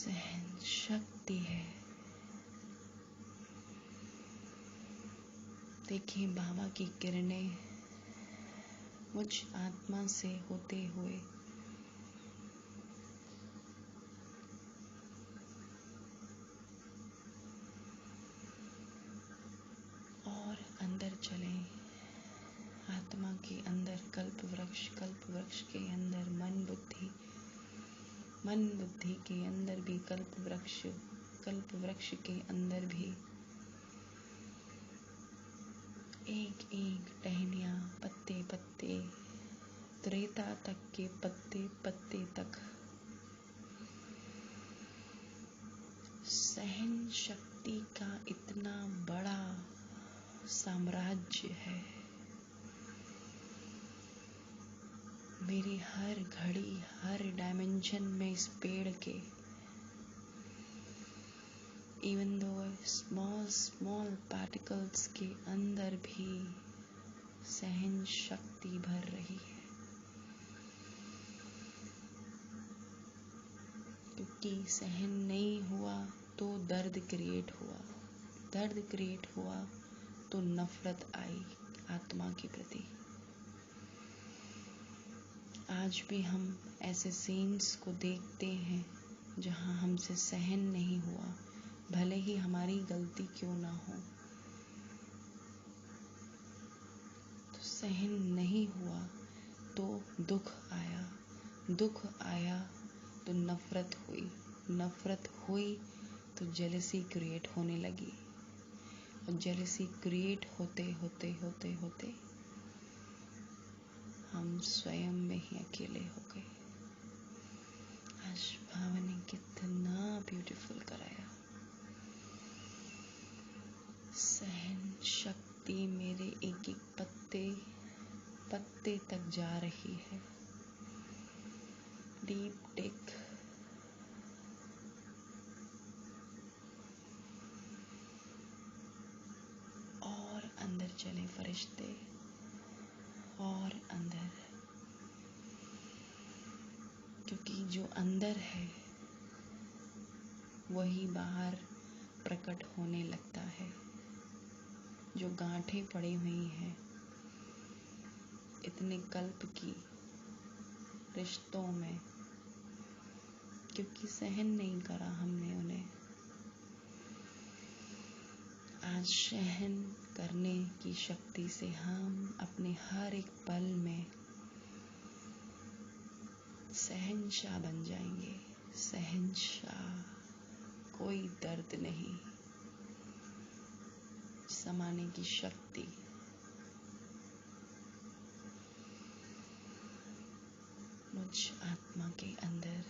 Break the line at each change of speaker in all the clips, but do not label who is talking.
सहन शक्ति है। देखिए बाबा की किरणें मुझ आत्मा से होते हुए और अंदर चलें। आत्मा के अंदर कल्प वृक्ष के अंदर मन बुद्धि के अंदर भी कल्प वृक्ष के अंदर भी एक एक टहनियाँ, पत्ते पत्ते, त्रेता तक के पत्ते पत्ते तक सहन शक्ति का इतना बड़ा साम्राज्य है। मेरी हर घड़ी, हर डायमेंशन में इस पेड़ के even though small particles के अंदर भी सहन शक्ति भर रही है, क्योंकि सहन नहीं हुआ तो दर्द क्रिएट हुआ तो नफरत आई आत्मा के प्रति। आज भी हम ऐसे सीन्स को देखते हैं जहां हमसे सहन नहीं हुआ, भले ही हमारी गलती क्यों ना हो। तो सहन नहीं हुआ तो दुख आया तो नफरत हुई तो जेलसी क्रिएट होने लगी, और जेलसी क्रिएट होते हम स्वयं में ही अकेले हो गए। आज भाव ने कितना ब्यूटीफुल कराया। सहन शक्ति मेरे एक एक पत्ते तक जा रही है। डीप टेक, और अंदर चले फरिश्ते, और अंदर, क्योंकि जो अंदर है वही बाहर प्रकट होने लगता है। जो गांठें पड़ी हुई हैं इतने कल्प की रिश्तों में, क्योंकि सहन नहीं करा हमने उन्हें, आज सहन करने की शक्ति से हम अपने हर एक पल में सहनशाह बन जाएंगे। सहनशाह, कोई दर्द नहीं, समाने की शक्ति। मुझ आत्मा के अंदर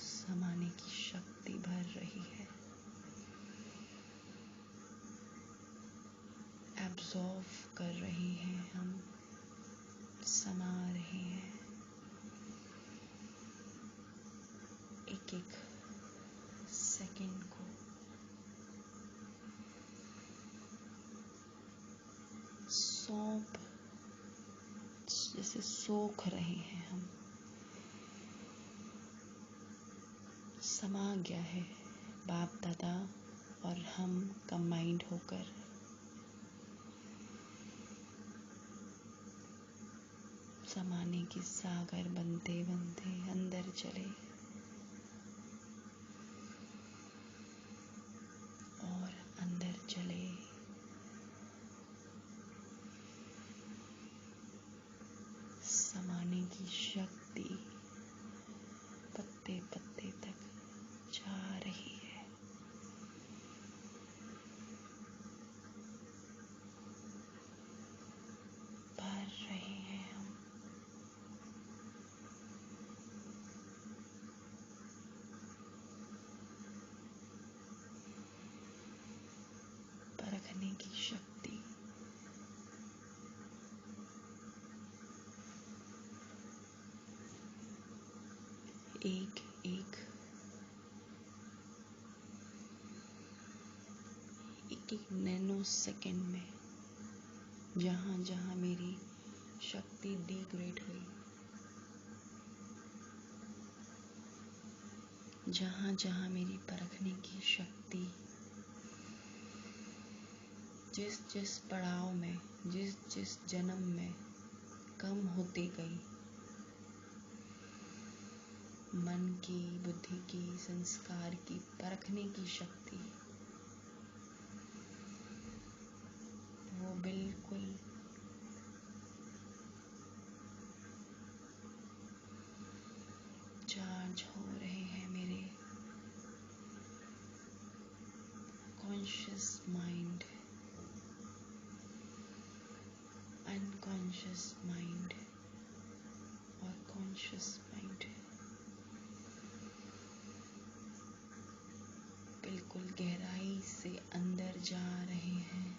समाने की शक्ति भर रही है। एब्जॉर्व कर रहे हैं हम, समा रहे हैं एक एक सेकंड को। सौंप जैसे सोख रहे हैं हम, समा गया है बाप दादा और हम कंबाइंड होकर। समाने की सागर बनते बनते अंदर चले, और अंदर चले, समाने की शक्ति पत्ते पत्ते तक जा रही है। भर रहे हैं हम। परखने की शक्ति, एक एक नैनो सेकंड में जहां जहां मेरी शक्ति डिग्रेड हुई, जहाँ जहाँ मेरी परखने की शक्ति जिस जिस पड़ाव में, जिस जिस जन्म में कम होती गई, मन की, बुद्धि की, संस्कार की परखने की शक्ति वो बिल्कुल चार्ज हो रहे हैं मेरे कॉन्शियस माइंड, अनकॉन्शियस माइंड और कॉन्शियस माइंड बिल्कुल गहराई से अंदर जा रहे हैं।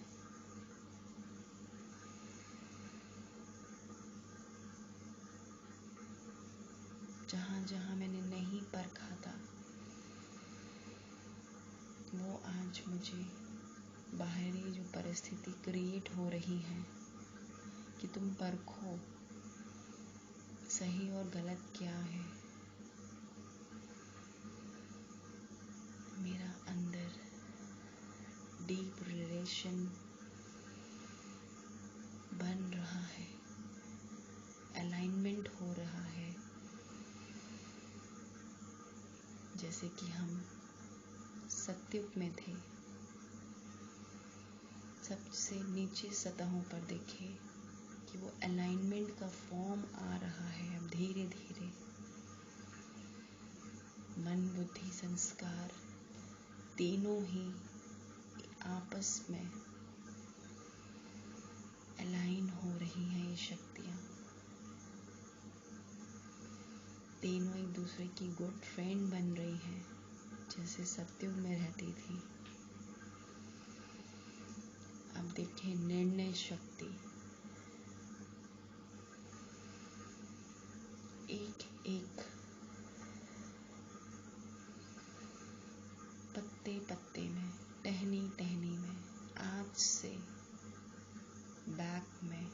जहाँ जहाँ मैंने नहीं परखा था वो आज मुझे बाहरी जो परिस्थिति क्रिएट हो रही है कि तुम परखो सही और गलत क्या है, मेरा अंदर डीप रिलेशन बन रहा है, अलाइनमेंट हो रहा है। जैसे कि हम सत्युग में थे, सबसे नीचे सतहों पर देखे कि वो अलाइनमेंट का फॉर्म आ रहा है अब धीरे धीरे। मन, बुद्धि, संस्कार तीनों ही आपस में अलाइन हो रही हैं। ये शक्तियाँ तीनों एक दूसरे की गुड फ्रेंड बन रही हैं, जैसे सत्युग में रहती थी। अब देखें निर्णय शक्ति, एक एक पत्ते पत्ते में, टहनी टहनी में, आज से बैक में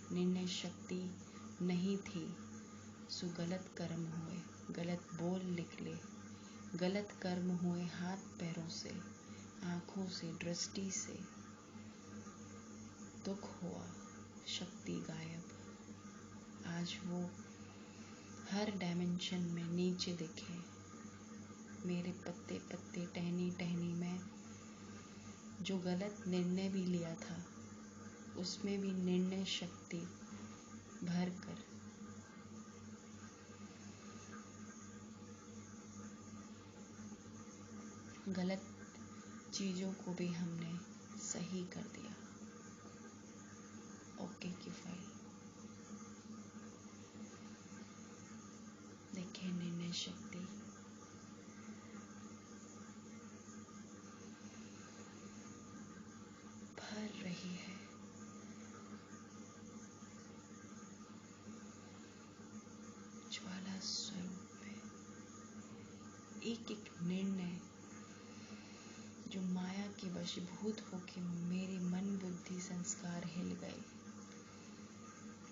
निर्णय शक्ति नहीं थी। सो गलत कर्म हुए, गलत बोल निकले, गलत कर्म हुए हाथ पैरों से, आँखों से, दृष्टि से, दुख हुआ, शक्ति गायब। आज वो हर डायमेंशन में नीचे दिखे। मेरे पत्ते पत्ते, टहनी टहनी में जो गलत निर्णय भी लिया था उसमें भी निर्णय शक्ति भर कर गलत चीज़ों को भी हमने सही कर दिया। ओके की फाइल देखें, निर्णय शक्ति भर रही है। ज्वाला स्वरूप में एक एक निर्णय जो माया के वशीभूत होके मेरे मन, बुद्धि, संस्कार हिल गए।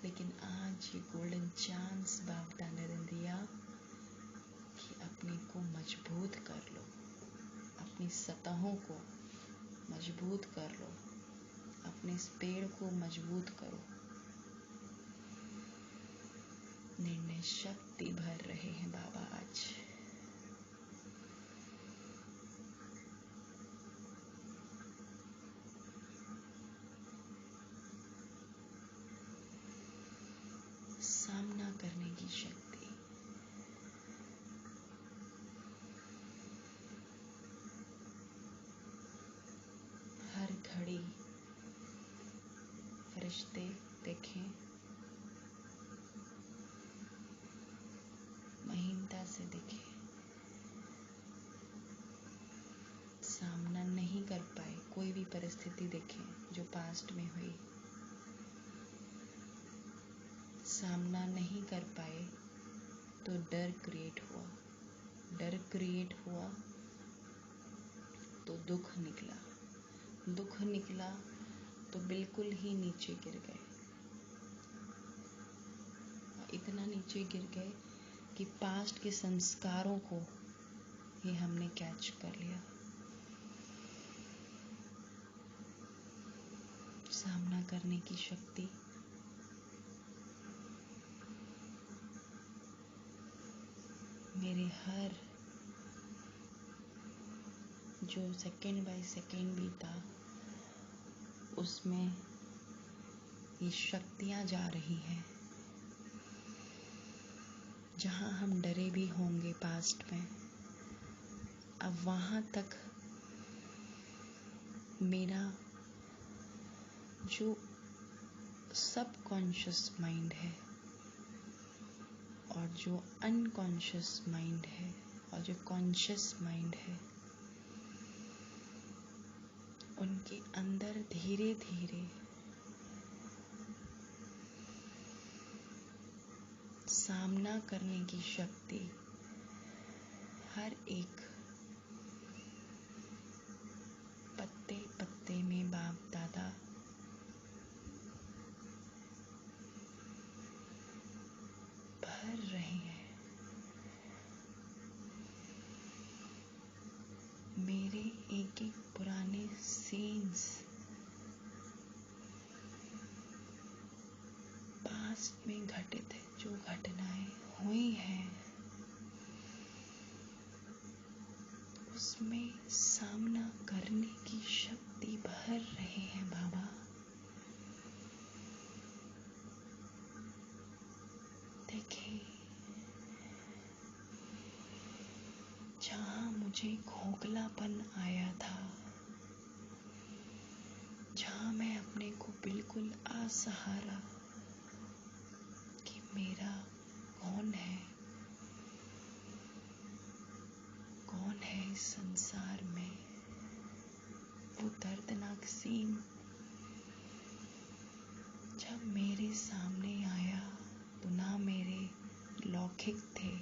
लेकिन आज ये गोल्डन चांस बाबा ने दिया कि अपने को मजबूत कर लो, अपनी सतहों को मजबूत कर लो, अपने इस पेड़ को मजबूत करो। निर्णय शक्ति भर रहे हैं बाबा आज। सामना करने की शक्ति, हर घड़ी फरिश्ते देखें, महीनता से दिखे। सामना नहीं कर पाए कोई भी परिस्थिति देखें जो पास्ट में हुई, सामना नहीं कर पाए तो डर क्रिएट हुआ, डर क्रिएट हुआ तो दुख निकला, दुख निकला तो बिल्कुल ही नीचे गिर गए। इतना नीचे गिर गए कि पास्ट के संस्कारों को ये हमने कैच कर लिया। सामना करने की शक्ति मेरे हर जो सेकेंड बाय सेकेंड बीता उसमें ये शक्तियाँ जा रही हैं। जहाँ हम डरे भी होंगे पास्ट में, अब वहाँ तक मेरा जो सबकॉन्शियस माइंड है और जो अनकॉन्शियस माइंड है और जो कॉन्शियस माइंड है, उनके अंदर धीरे धीरे सामना करने की शक्ति हर एक पत्ते पत्ते में बाप दादा भर रहे हैं। मेरे एक एक पुराने सीन्स पास्ट में घटित जो घटनाएं हुई हैं उसमें सामना करने की शक्ति भर रहे हैं बाबा। देखें, जहाँ मुझे खोखलापन आया था, जहाँ मैं अपने को बिल्कुल असहारा कि मेरा कौन है इस संसार में, वो दर्दनाक सीन जब मेरे सामने आया तो ना मेरे लौकिक थे,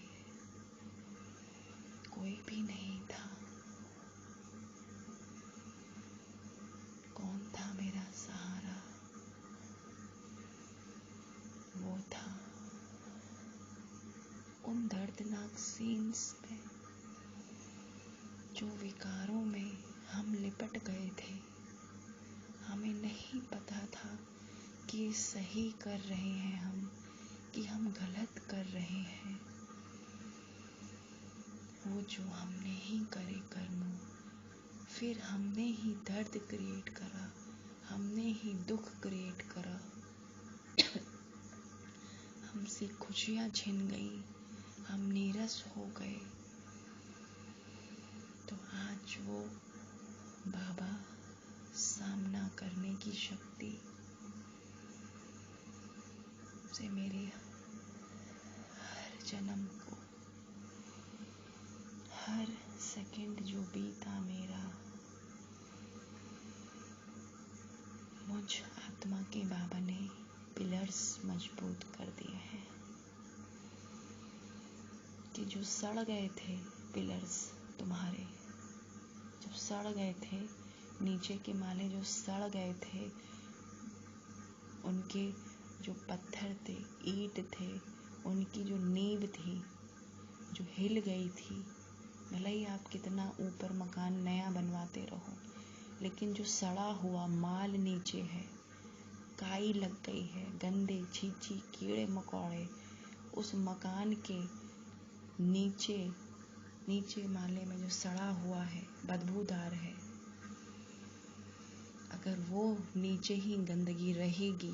कोई भी नहीं था। कौन था मेरा सहारा? वो था उन दर्दनाक सीन्स में जो विकारों में हम लिपट गए थे। हमें नहीं पता था कि सही कर रहे हैं हम कि हम गलत कर रहे हैं। वो जो हमने ही करे कर्म, फिर हमने ही दर्द क्रिएट करा, हमने ही दुख क्रिएट करा। हमसे खुशियाँ छिन गई, हम नीरस हो गए। तो आज वो बाबा सामना करने की शक्ति से मेरे हर जन्म को, हर सेकंड जो बीता मेरा, मुझ आत्मा के बाबा ने पिलर्स मजबूत कर दिए हैं कि जो सड़ गए थे पिलर्स तुम्हारे, जब सड़ गए थे, नीचे के माले जो सड़ गए थे, उनके जो पत्थर थे, ईंट थे, उनकी जो नींव थी जो हिल गई थी, भले ही आप कितना ऊपर मकान नया बनवाते रहो, लेकिन जो सड़ा हुआ माल नीचे है, काई लग गई है, गंदे छींची कीड़े मकोड़े उस मकान के नीचे माले में जो सड़ा हुआ है, बदबूदार है, अगर वो नीचे ही गंदगी रहेगी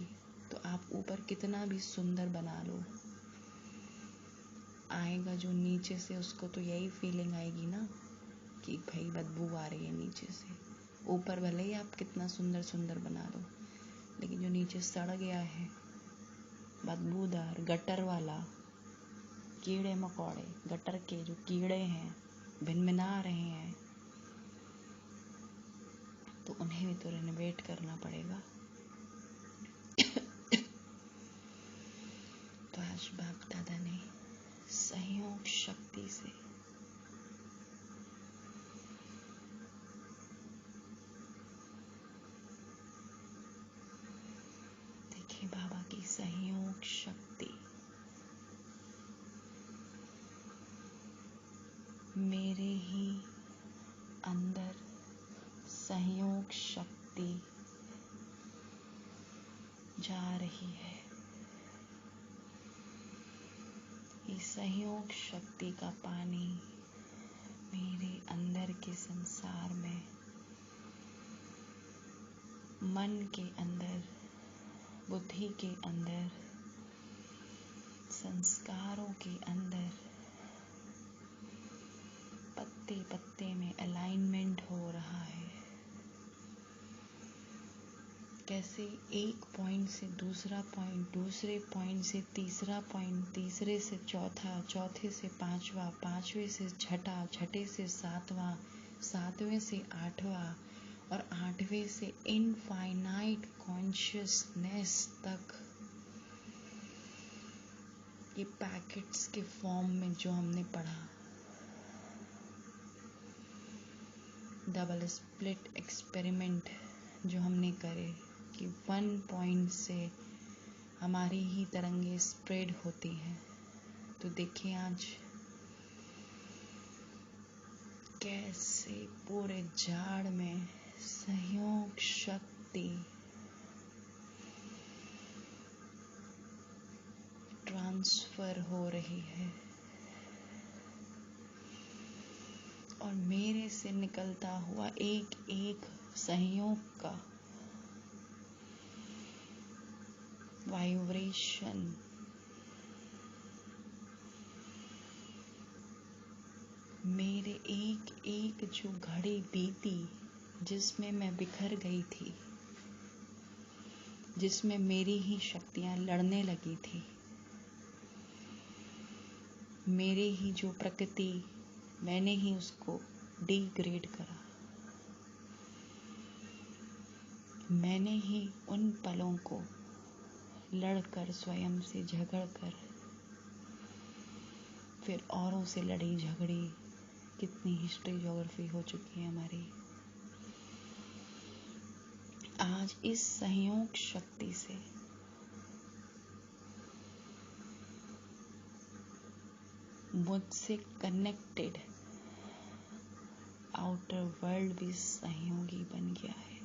तो आप ऊपर कितना भी सुंदर बना लो, आएगा जो नीचे से, उसको तो यही फीलिंग आएगी ना कि भाई बदबू आ रही है नीचे से। ऊपर भले ही आप कितना सुंदर सुंदर बना दो, लेकिन जो नीचे सड़ गया है, बदबूदार गटर वाला, कीड़े मकोड़े गटर के जो कीड़े हैं भिनभिना रहे हैं, तो उन्हें भी तो रेनोवेट करना पड़ेगा। तो आज बाप दादा ने सहयोग शक्ति से देखिए, बाबा की सहयोग शक्ति मेरे ही अंदर सहयोग शक्ति जा रही है। इस सहयोग शक्ति का पानी मेरे अंदर के संसार में, मन के अंदर, बुद्धि के अंदर, संस्कारों के अंदर, पत्ते पत्ते में अलाइनमेंट हो रहा है। कैसे एक पॉइंट से दूसरा पॉइंट, दूसरे पॉइंट से तीसरा पॉइंट, तीसरे से चौथा, चौथे से पांचवा, पांचवे से छठा, छठे से सातवां, सातवें से आठवां और आठवें से इनफाइनाइट कॉन्शियसनेस तक, ये पैकेट्स के फॉर्म में जो हमने पढ़ा, डबल स्प्लिट एक्सपेरिमेंट जो हमने करे कि 1 पॉइंट से हमारी ही तरंगे स्प्रेड होती हैं। तो देखिए आज कैसे पूरे झाड़ में सहयोग शक्ति ट्रांसफर हो रही है और मेरे से निकलता हुआ एक एक सहयोग का वाइब्रेशन मेरे एक एक जो घड़ी बीती, जिसमें मैं बिखर गई थी, जिसमें मेरी ही शक्तियां लड़ने लगी थी, मेरे ही जो प्रकृति, मैंने ही उसको डिग्रेड करा, मैंने ही उन पलों को लड़कर, स्वयं से झगड़कर, फिर औरों से लड़ी झगड़ी, कितनी हिस्ट्री ज्योग्राफी हो चुकी है हमारी। आज इस सहयोग शक्ति से मुझसे कनेक्टेड आउटर वर्ल्ड भी सहयोगी बन गया है।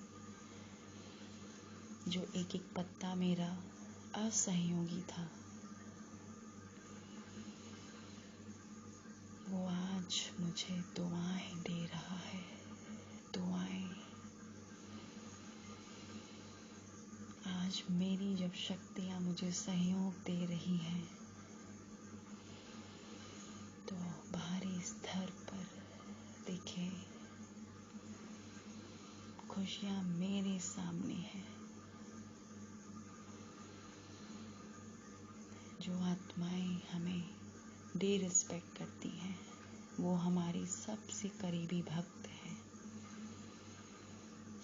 जो एक एक पत्ता मेरा असहयोगी था, वो आज मुझे दुआएं दे रहा है। दुआएं आज मेरी जब शक्तियां मुझे सहयोग दे रही हैं, तो बाहरी स्तर पर देखिए खुशियां मेरे सामने हैं। जो आत्माएं हमें डिरिस्पेक्ट करती हैं, वो हमारी सबसे करीबी भक्त हैं,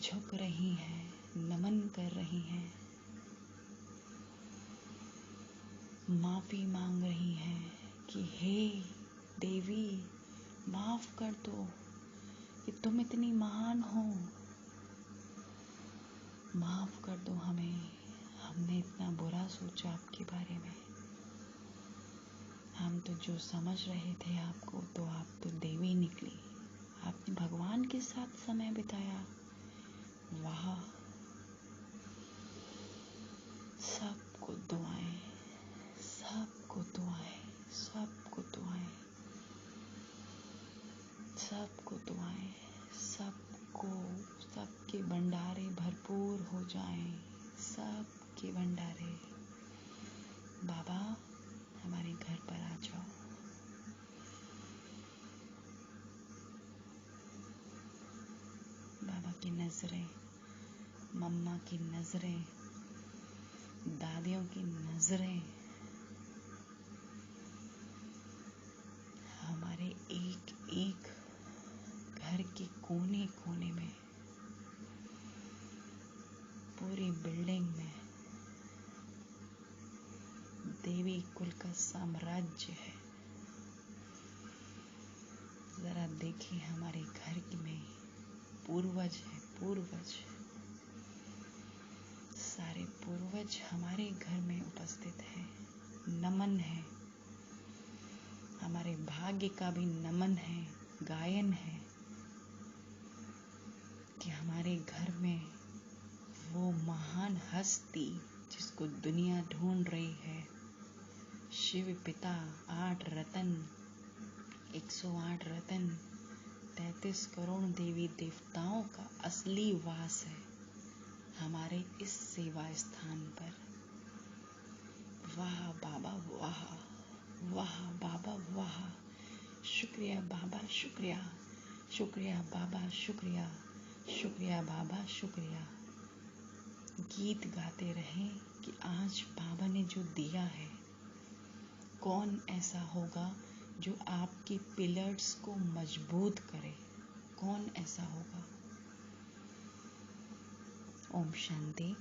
झुक रही हैं, नमन कर रही हैं, माफी मांग रही हैं कि हे देवी, माफ कर दो कि तुम इतनी महान हो, माफ कर दो हमें, हमने इतना बुरा सोचा आपके बारे में, हम तो जो समझ रहे थे आपको, तो आप तो देवी निकली, आपने भगवान के साथ समय बिताया, वाह। सबको दुआएं, सबको दुआएं, सबको दुआएं, सबको दुआएं, सबको, सबके भंडारे भरपूर हो जाएं, सबके भंडारे। बाबा हमारे घर पर आ जाओ। बाबा की नजरें, मम्मा की नजरें, दादियों की नजरें हमारे एक एक घर के कोने कोने में, पूरी बिल्डिंग में देवी कुल का साम्राज्य है। जरा देखिए हमारे घर में पूर्वज है, पूर्वज, सारे पूर्वज हमारे घर में उपस्थित है, नमन है, हमारे भाग्य का भी नमन है, गायन है कि हमारे घर में वो महान हस्ती जिसको दुनिया ढूंढ रही है, शिव पिता 8 रतन, 108 रतन, 33 करोड़ देवी देवताओं का असली वास है हमारे इस सेवा स्थान पर। वाह बाबा वाह, वाह बाबा वाह, शुक्रिया बाबा शुक्रिया, शुक्रिया बाबा शुक्रिया, शुक्रिया बाबा शुक्रिया। गीत गाते रहें कि आज बाबा ने जो दिया है, कौन ऐसा होगा जो आपके पिलर्स को मजबूत करे, कौन ऐसा होगा। ओम शांति।